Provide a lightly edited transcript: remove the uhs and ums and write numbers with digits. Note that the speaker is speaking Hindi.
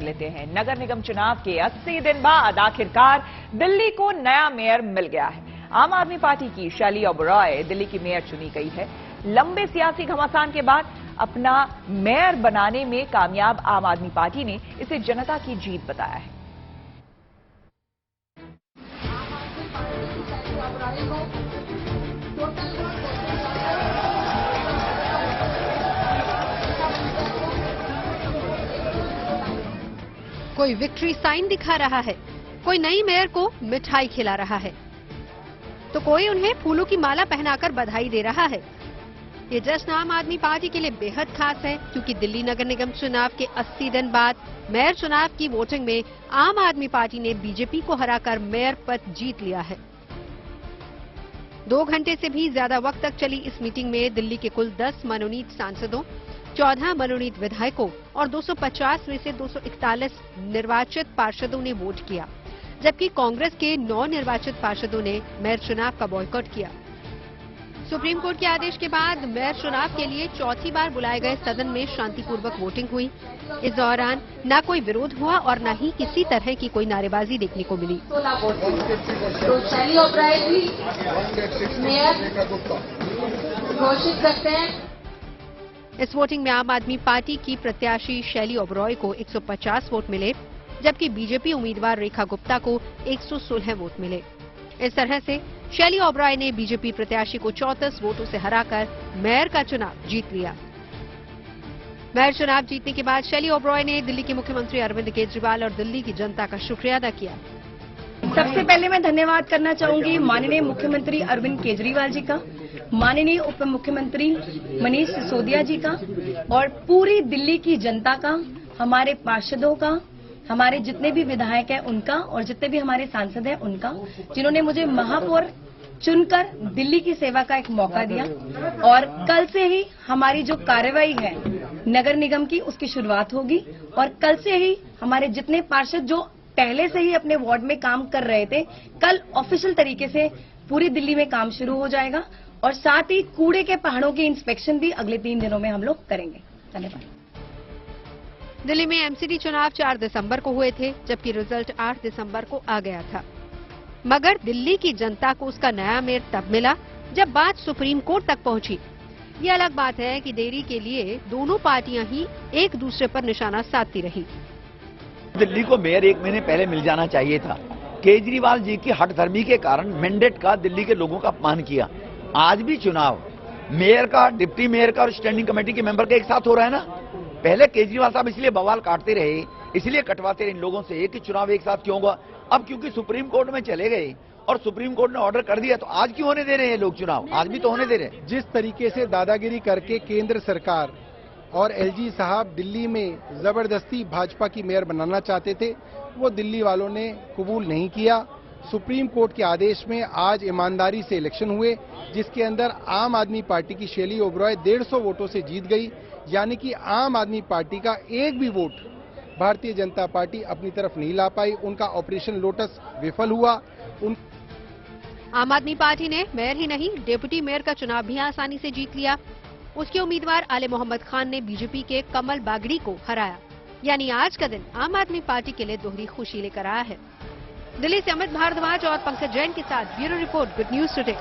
लेते हैं। नगर निगम चुनाव के 80 दिन बाद आखिरकार दिल्ली को नया मेयर मिल गया है। आम आदमी पार्टी की शैली ओबरॉय दिल्ली की मेयर चुनी गई है। लंबे सियासी घमासान के बाद अपना मेयर बनाने में कामयाब आम आदमी पार्टी ने इसे जनता की जीत बताया है। कोई विक्ट्री साइन दिखा रहा है, कोई नई मेयर को मिठाई खिला रहा है, तो कोई उन्हें फूलों की माला पहनाकर बधाई दे रहा है। ये जश्न आम आदमी पार्टी के लिए बेहद खास है, क्योंकि दिल्ली नगर निगम चुनाव के 80 दिन बाद मेयर चुनाव की वोटिंग में आम आदमी पार्टी ने बीजेपी को हराकर मेयर पद जीत लिया है। 2 घंटे से भी ज्यादा वक्त तक चली इस मीटिंग में दिल्ली के कुल 10 मनोनीत सांसदों, 14 मनोनीत विधायकों और 250 में से 241 निर्वाचित पार्षदों ने वोट किया, जबकि कांग्रेस के 9 निर्वाचित पार्षदों ने मेयर चुनाव का बॉयकॉट किया। सुप्रीम कोर्ट के आदेश के बाद मेयर चुनाव के लिए चौथी बार बुलाए गए सदन में शांतिपूर्वक वोटिंग हुई। इस दौरान न कोई विरोध हुआ और न ही किसी तरह की कोई नारेबाजी देखने को मिली। तो शैली ओबरॉय जी मेयर घोषित करते हैं। इस वोटिंग में आम आदमी पार्टी की प्रत्याशी शैली ओबरॉय को 150 वोट मिले, जबकि बीजेपी उम्मीदवार रेखा गुप्ता को 116 वोट मिले। इस तरह से शैली ओबरॉय ने बीजेपी प्रत्याशी को 34 वोटों से हराकर मेयर का चुनाव जीत लिया। मेयर चुनाव जीतने के बाद शैली ओबरॉय ने दिल्ली के मुख्यमंत्री अरविंद केजरीवाल और दिल्ली की जनता का शुक्रिया अदा किया। सबसे पहले मैं धन्यवाद करना चाहूंगी माननीय मुख्यमंत्री अरविंद केजरीवाल जी का, माननीय उप मुख्यमंत्री मनीष सिसोदिया जी का और पूरी दिल्ली की जनता का, हमारे पार्षदों का, हमारे जितने भी विधायक हैं उनका और जितने भी हमारे सांसद हैं उनका, जिन्होंने मुझे महापौर चुनकर दिल्ली की सेवा का एक मौका दिया। और कल से ही हमारी जो कार्रवाई है नगर निगम की उसकी शुरुआत होगी और कल से ही हमारे जितने पार्षद जो पहले से ही अपने वार्ड में काम कर रहे थे, कल ऑफिशियल तरीके से पूरी दिल्ली में काम शुरू हो जाएगा और साथ ही कूड़े के पहाड़ों की इंस्पेक्शन भी अगले 3 दिनों में हम लोग करेंगे। धन्यवाद। दिल्ली में एमसीडी चुनाव 4 दिसंबर को हुए थे, जबकि रिजल्ट 8 दिसंबर को आ गया था। मगर दिल्ली की जनता को उसका नया मेयर तब मिला जब बात सुप्रीम कोर्ट तक पहुंची। ये अलग बात है कि देरी के लिए दोनों पार्टियां ही एक दूसरे पर निशाना साधती रही। दिल्ली को मेयर 1 महीने पहले मिल जाना चाहिए था। केजरीवाल जी की हठधर्मी के कारण मैंडेट का दिल्ली के लोगों का अपमान किया। आज भी चुनाव मेयर का, डिप्टी मेयर का और स्टैंडिंग कमेटी के मेंबर का एक साथ हो रहा है ना। पहले केजरीवाल साहब इसलिए बवाल काटते रहे, इसलिए कटवाते रहे इन लोगों से कि चुनाव एक साथ क्यों हुआ। अब क्योंकि सुप्रीम कोर्ट में चले गए और सुप्रीम कोर्ट ने ऑर्डर कर दिया, तो आज क्यों होने दे रहे हैं लोग चुनाव? आज भी तो होने दे रहे हैं। जिस तरीके से दादागिरी करके केंद्र सरकार और एलजी साहब दिल्ली में जबरदस्ती भाजपा की मेयर बनाना चाहते थे, वो दिल्ली वालों ने कबूल नहीं किया। सुप्रीम कोर्ट के आदेश में आज ईमानदारी से इलेक्शन हुए, जिसके अंदर आम आदमी पार्टी की शैली ओबरॉय 150 वोटों से जीत गई। यानी कि आम आदमी पार्टी का एक भी वोट भारतीय जनता पार्टी अपनी तरफ नहीं ला पाई। उनका ऑपरेशन लोटस विफल हुआ। आम आदमी पार्टी ने मेयर ही नहीं, डिप्टी मेयर का चुनाव भी आसानी से जीत लिया। उसके उम्मीदवार आले मोहम्मद खान ने बीजेपी के कमल बागड़ी को हराया। यानी आज का दिन आम आदमी पार्टी के लिए दोहरी खुशी लेकर आया है। दिल्ली से अमित भारद्वाज और पंकज जैन के साथ bureau report, good news today.